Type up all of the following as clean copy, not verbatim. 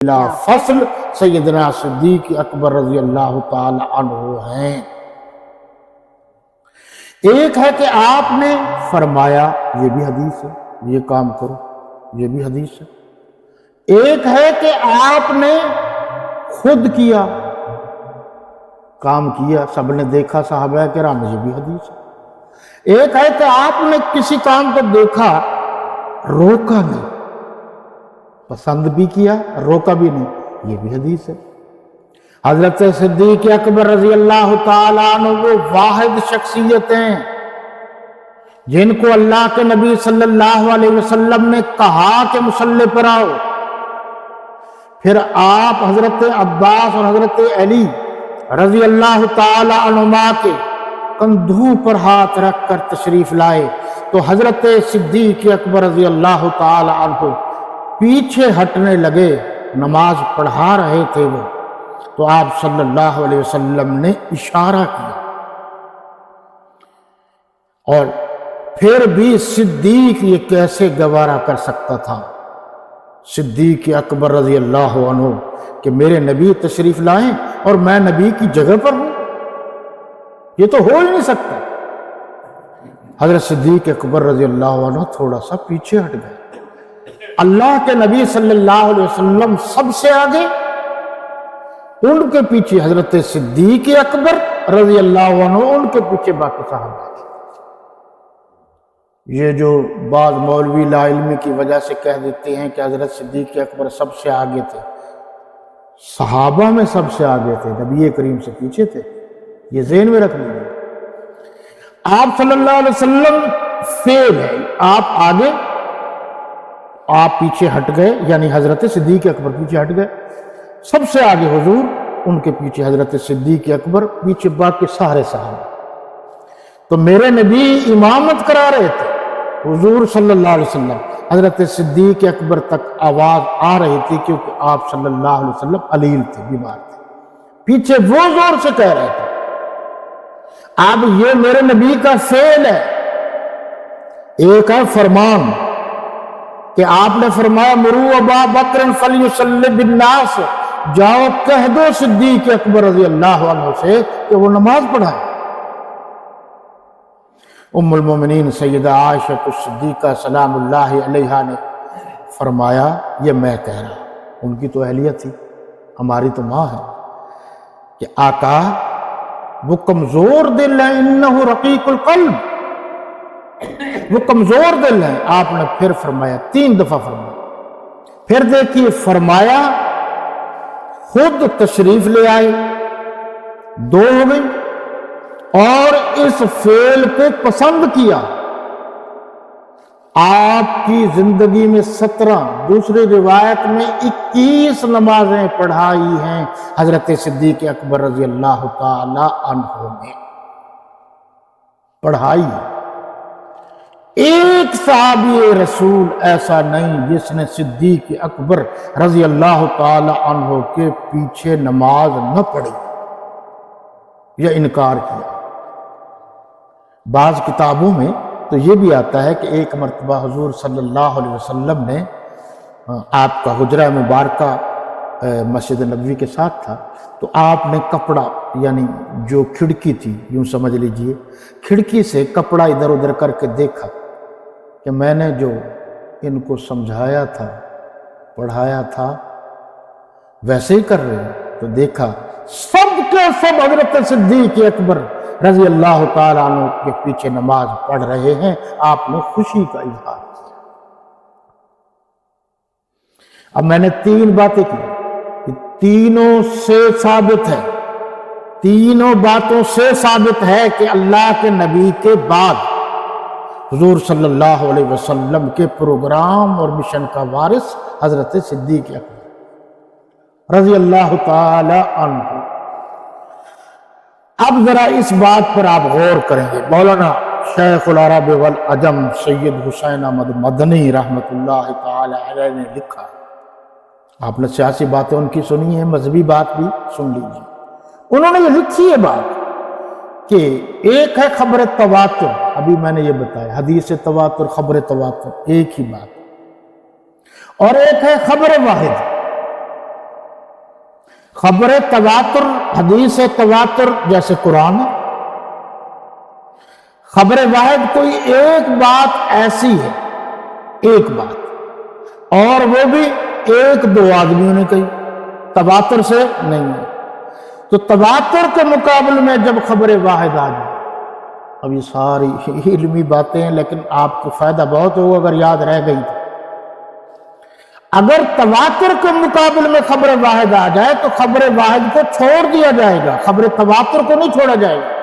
بلا فصل سیدنا صدیق اکبر رضی اللہ تعالی عنہ ہیں۔ ایک ہے کہ آپ نے فرمایا، یہ بھی حدیث ہے، یہ کام کرو، یہ بھی حدیث ہے۔ ایک ہے کہ آپ نے خود کیا، کام کیا، سب نے دیکھا صحابہ کرام، یہ بھی حدیث ہے۔ ایک ہے کہ آپ نے کسی کام کو دیکھا، روکا نہیں، پسند بھی کیا، روکا بھی نہیں، یہ بھی حدیث ہے۔ حضرت صدیق اکبر رضی اللہ تعالیٰ عنہ وہ واحد شخصیت ہیں جن کو اللہ کے نبی صلی اللہ علیہ وسلم نے کہا کہ مصلی پر آؤ، پھر آپ حضرت عباس اور حضرت علی رضی اللہ تعالیٰ عنہما کے کندھوں پر ہاتھ رکھ کر تشریف لائے تو حضرت صدیق اکبر رضی اللہ تعالیٰ عنہ پیچھے ہٹنے لگے، نماز پڑھا رہے تھے وہ، تو آپ صلی اللہ علیہ وسلم نے اشارہ کیا، اور پھر بھی صدیق یہ کیسے گوارا کر سکتا تھا، صدیق اکبر رضی اللہ عنہ، کہ میرے نبی تشریف لائیں اور میں نبی کی جگہ پر ہوں، یہ تو ہو ہی نہیں سکتا۔ حضرت صدیق اکبر رضی اللہ عنہ تھوڑا سا پیچھے ہٹ گئے، اللہ کے نبی صلی اللہ علیہ وسلم سب سے آگے، ان کے پیچھے حضرت صدیق اکبر رضی اللہ عنہ، ان کے پیچھے باقی صحابہ۔ یہ جو بعض مولوی لا علمی کی وجہ سے کہہ دیتے ہیں کہ حضرت صدیق اکبر سب سے آگے تھے، صحابہ میں سب سے آگے تھے، نبی کریم سے پیچھے تھے، یہ ذہن میں رکھ لیجیے۔ آپ صلی اللہ علیہ وسلم فعل ہے، آپ آگے، آپ پیچھے ہٹ گئے، یعنی حضرت صدیق اکبر پیچھے ہٹ گئے، سب سے آگے حضور، ان کے پیچھے حضرت صدیق اکبر، پیچھے باقی سارے صحابہ۔ تو میرے نبی امامت کرا رہے تھے، حضور صلی اللہ علیہ وسلم، حضرت صدیق اکبر تک آواز آ رہی تھی کیونکہ آپ صلی اللہ علیہ وسلم علیل تھے، بیمار تھے، پیچھے وہ زور سے کہہ رہے تھے۔ اب یہ میرے نبی کا فعل ہے، ایک ہے فرمان کہ آپ نے فرمایا مرو ابا بکر فلیصلی بالناس، جاؤ کہہ دو صدیق اکبر رضی اللہ عنہ سے کہ وہ نماز پڑھائے۔ ام المومنین سیدہ عائشہ الصدیقہ سلام اللہ علیہا نے فرمایا یہ میں کہہ رہا، ان کی تو اہلیت تھی، ہماری تو ماں ہے، کہ آقا وہ کمزور دل ہے، انہ رقیق القلب، وہ کمزور دل ہے۔ آپ نے پھر فرمایا، 3 دفعہ فرمایا، پھر دیکھیے فرمایا خود تشریف لے آئے، 2 ہو گئی، اور اس فعل کو پسند کیا۔ آپ کی زندگی میں 17، دوسری روایت میں 21 نمازیں پڑھائی ہیں حضرت صدیق اکبر رضی اللہ تعالی عنہ نے، پڑھائی۔ ایک صحابی رسول ایسا نہیں جس نے صدیق اکبر رضی اللہ تعالی عنہ کے پیچھے نماز نہ پڑھی یا انکار کیا۔ بعض کتابوں میں تو یہ بھی آتا ہے کہ ایک مرتبہ حضور صلی اللہ علیہ وسلم نے، آپ کا حجرہ مبارکہ مسجد نبوی کے ساتھ تھا، تو آپ نے کپڑا، یعنی جو کھڑکی تھی، یوں سمجھ لیجئے کھڑکی سے کپڑا ادھر ادھر کر کے دیکھا کہ میں نے جو ان کو سمجھایا تھا، پڑھایا تھا، ویسے ہی کر رہے ہیں، تو دیکھا سب کے سب حضرت صدیق اکبر رضی اللہ تعالیٰ عنہ کے پیچھے نماز پڑھ رہے ہیں۔ آپ نے خوشی کا اظہار کیا۔ اب میں نے 3 باتیں کی، کہ تینوں سے ثابت ہے، تینوں باتوں سے ثابت ہے کہ اللہ کے نبی کے بعد حضور صلی اللہ علیہ وسلم کے پروگرام اور مشن کا وارث حضرت صدیق اکبر رضی اللہ تعالی عنہ۔ اب ذرا اس بات پر آپ غور کریں گے، مولانا شیخ العرب والعجم سید حسین احمد مدنی رحمت اللہ تعالی علیہ نے لکھا، آپ نے سیاسی باتیں ان کی سنی ہیں، مذہبی بات بھی سن لیجیے۔ انہوں نے یہ لکھی ہے بات کہ ایک ہے خبر تواتر، ابھی میں نے یہ بتایا حدیث تواتر، خبر تواتر ایک ہی بات، اور ایک ہے خبر واحد، خبر تواتر، حدیث تواتر جیسے قرآن ہے. خبر واحد کوئی ایک بات ایسی ہے، ایک بات، اور وہ بھی ایک دو آدمیوں نے کہی، تواتر سے نہیں ہے. تو تواتر کے مقابلے میں جب خبر واحد آ جائے، اب یہ ساری علمی باتیں ہیں لیکن آپ کو فائدہ بہت ہوگا اگر یاد رہ گئی تو. اگر تواتر کے مقابلے میں خبر واحد آ جائے تو خبر واحد کو چھوڑ دیا جائے گا، خبر تواتر کو نہیں چھوڑا جائے گا.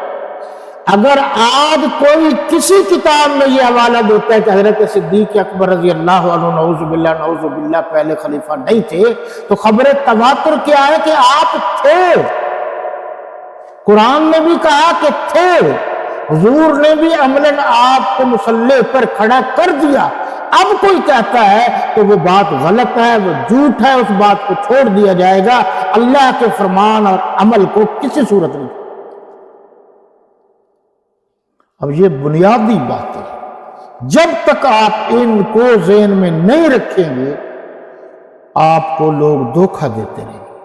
اگر آج کوئی کسی کتاب میں یہ حوالہ دیتا ہے کہ حضرت صدیق اکبر رضی اللہ عنہ نعوذ باللہ پہلے خلیفہ نہیں تھے، تو خبر تواتر کیا ہے کہ آپ تھے. قرآن نے بھی کہا کہ تھے، حضور نے بھی عملاً آپ کو مصلی پر کھڑا کر دیا. اب کوئی کہتا ہے تو وہ بات غلط ہے، وہ جھوٹ ہے، اس بات کو چھوڑ دیا جائے گا. اللہ کے فرمان اور عمل کو کسی صورت نہیں. اب یہ بنیادی باتیں جب تک آپ ان کو ذہن میں نہیں رکھیں گے آپ کو لوگ دھوکہ دیتے رہیں گے.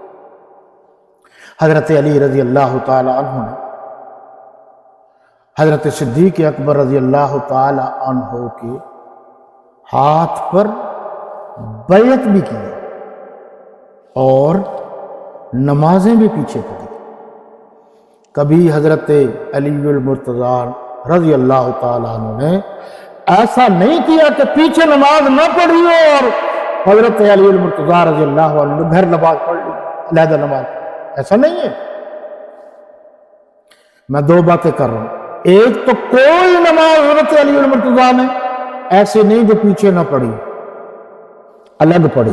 حضرت علی رضی اللہ تعالی عنہ نے حضرت صدیق اکبر رضی اللہ تعالی عنہ کے ہاتھ پر بیعت بھی کی اور نمازیں بھی پیچھے پڑھی. کبھی حضرت علی المرتضیٰ رضی اللہ تعالیٰ عنہ نے ایسا نہیں کیا کہ پیچھے نماز نہ پڑھی ہو اور حضرت علی المرتضیٰ رضی اللہ عنہ نے گھر نماز پڑھ لی، علیحدہ نماز پڑھ لی. ایسا نہیں ہے. میں دو باتیں کر رہا ہوں. ایک تو کوئی نماز حضرت علی المرتضیٰ نے ایسے نہیں جو پیچھے نہ پڑھی، الگ پڑھی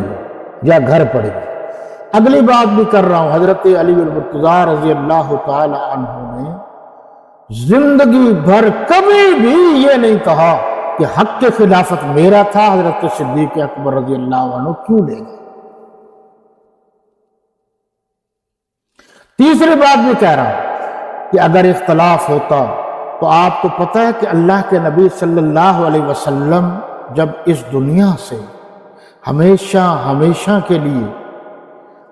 یا گھر پڑھی. اگلی بات بھی کر رہا ہوں، حضرت علی المرتضیٰ رضی اللہ تعالی عنہ نے زندگی بھر کبھی بھی یہ نہیں کہا کہ حق کے خلافت میرا تھا، حضرت صدیق اکبر رضی اللہ عنہ کیوں لے گئے. تیسری بات بھی کہہ رہا ہوں کہ اگر اختلاف ہوتا تو آپ کو پتہ ہے کہ اللہ کے نبی صلی اللہ علیہ وسلم جب اس دنیا سے ہمیشہ کے لیے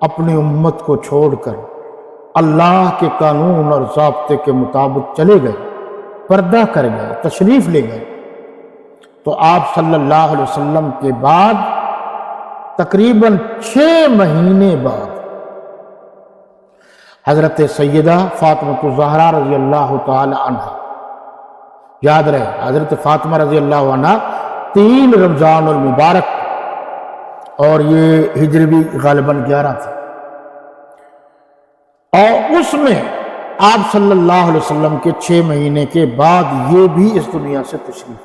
اپنی امت کو چھوڑ کر اللہ کے قانون اور ضابطے کے مطابق چلے گئے، پردہ کر گئے، تشریف لے گئے، تو آپ صلی اللہ علیہ وسلم کے بعد تقریباً 6 مہینے بعد حضرت سیدہ فاطمہ الزہرا رضی اللہ تعالی عنہ، یاد رہے حضرت فاطمہ رضی اللہ عنہ 3 رمضان المبارک اور یہ ہجری بھی غالباً 11 تھی، اور اس میں آپ صلی اللہ علیہ وسلم کے 6 مہینے کے بعد یہ بھی اس دنیا سے تشریف.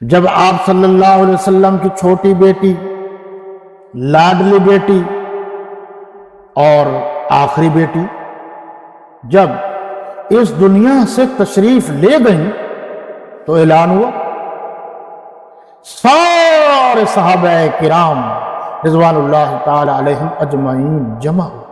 جب آپ صلی اللہ علیہ وسلم کی چھوٹی بیٹی، لاڈلی بیٹی اور آخری بیٹی جب اس دنیا سے تشریف لے گئیں تو اعلان ہوا، سارے صحابہ کرام رضوان اللہ تعالی علیہم اجمعین جمع ہو.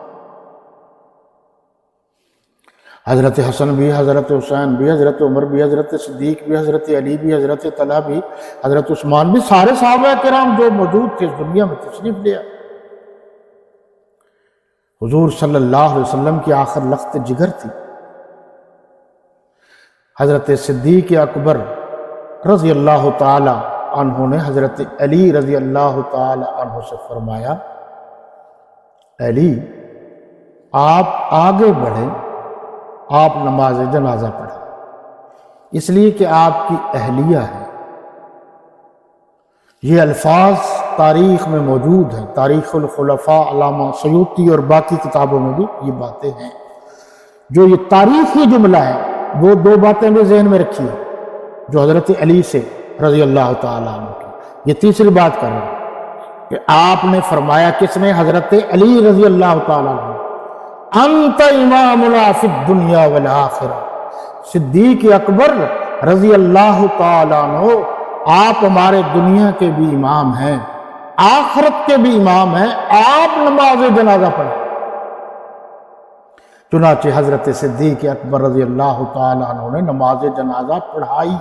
حضرت حسن بھی، حضرت حسین بھی، حضرت عمر بھی، حضرت صدیق بھی، حضرت علی بھی، حضرت طلحہ بھی، حضرت عثمان بھی، سارے صحابہ کرام جو موجود تھے اس دنیا میں تشریف لیا. حضور صلی اللہ علیہ وسلم کی آخر لخت جگر تھی. حضرت صدیق اکبر رضی اللہ تعالی عنہ نے حضرت علی رضی اللہ تعالی عنہ سے فرمایا، علی آپ آگے بڑھیں، آپ نماز جنازہ پڑھیں، اس لیے کہ آپ کی اہلیہ ہے. یہ الفاظ تاریخ میں موجود ہیں، تاریخ الخلفاء علامہ سیوطی اور باقی کتابوں میں بھی یہ باتیں ہیں. جو یہ تاریخی جملہ ہے وہ 2 باتیں بھی ذہن میں رکھیے جو حضرت علی سے رضی اللہ تعالیٰ عنہ کی. یہ تیسری بات کر رہا ہوں کہ آپ نے فرمایا، کس نے؟ حضرت علی رضی اللہ تعالیٰ عنہ، انت امامنا فی الدنیا والآخرہ. صدیق اکبر رضی اللہ تعالیٰ عنہ آپ ہمارے دنیا کے بھی امام ہیں، آخرت کے بھی امام ہیں، آپ نماز جنازہ پڑھیں. چنانچہ حضرت صدیق اکبر رضی اللہ تعالیٰ عنہ نے نماز جنازہ پڑھائی.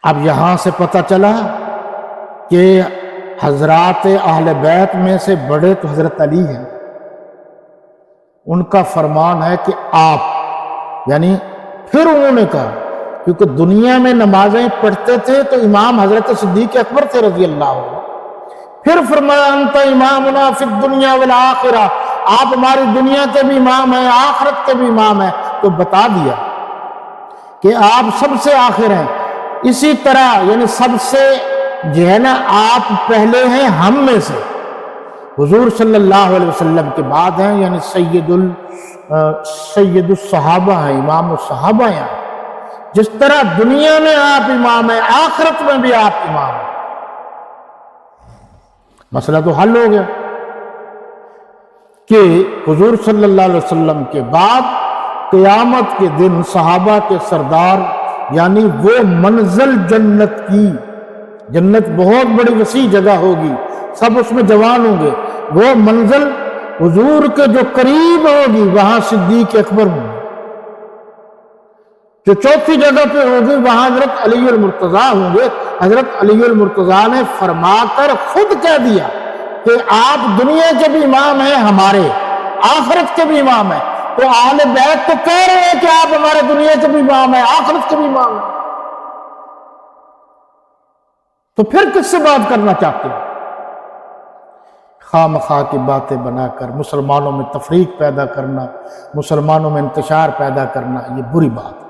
اب یہاں سے پتہ چلا کہ حضرات اہل بیت میں سے بڑے تو حضرت علی ہیں، ان کا فرمان ہے کہ آپ، یعنی پھر انہوں نے کہا، کیونکہ دنیا میں نمازیں پڑھتے تھے تو امام حضرت صدیق اکبر تھے رضی اللہ عنہ، پھر فرمایا انت امامنا فی الدنیا والآخرہ، آپ ہماری دنیا کے بھی امام ہیں، آخرت کے بھی امام ہیں، تو بتا دیا کہ آپ سب سے آخر ہیں۔ اسی طرح یعنی سب سے جو ہے نا آپ پہلے ہیں ہم میں سے، حضور صلی اللہ علیہ وسلم کے بعد ہیں، یعنی سید الصحابہ ہیں، امام الصحابہ ہیں۔ جس طرح دنیا میں آپ امام ہیں، آخرت میں بھی آپ امام ہیں۔ مسئلہ تو حل ہو گیا کہ حضور صلی اللہ علیہ وسلم کے بعد قیامت کے دن صحابہ کے سردار، یعنی وہ منزل جنت کی، جنت بہت بڑی وسیع جگہ ہوگی، سب اس میں جوان ہوں گے، وہ منزل حضور کے جو قریب ہوگی وہاں صدیق اکبر ہوں گے، جو چوتھی جگہ پہ ہوگی وہاں حضرت علی المرتضیٰ ہوں گے۔ حضرت علی المرتضیٰ نے فرما کر خود کہہ دیا کہ آپ دنیا کے بھی امام ہیں، ہمارے آخرت کے بھی امام ہیں۔ تو اہل بیت تو کہہ رہے ہیں کہ آپ ہمارے دنیا کے بھی امام ہیں، آخرت کے بھی امام ہیں، تو پھر کس سے بات کرنا چاہتے ہیں؟ خواہ مخواہ کی باتیں بنا کر مسلمانوں میں تفریق پیدا کرنا، مسلمانوں میں انتشار پیدا کرنا، یہ بری بات ہے۔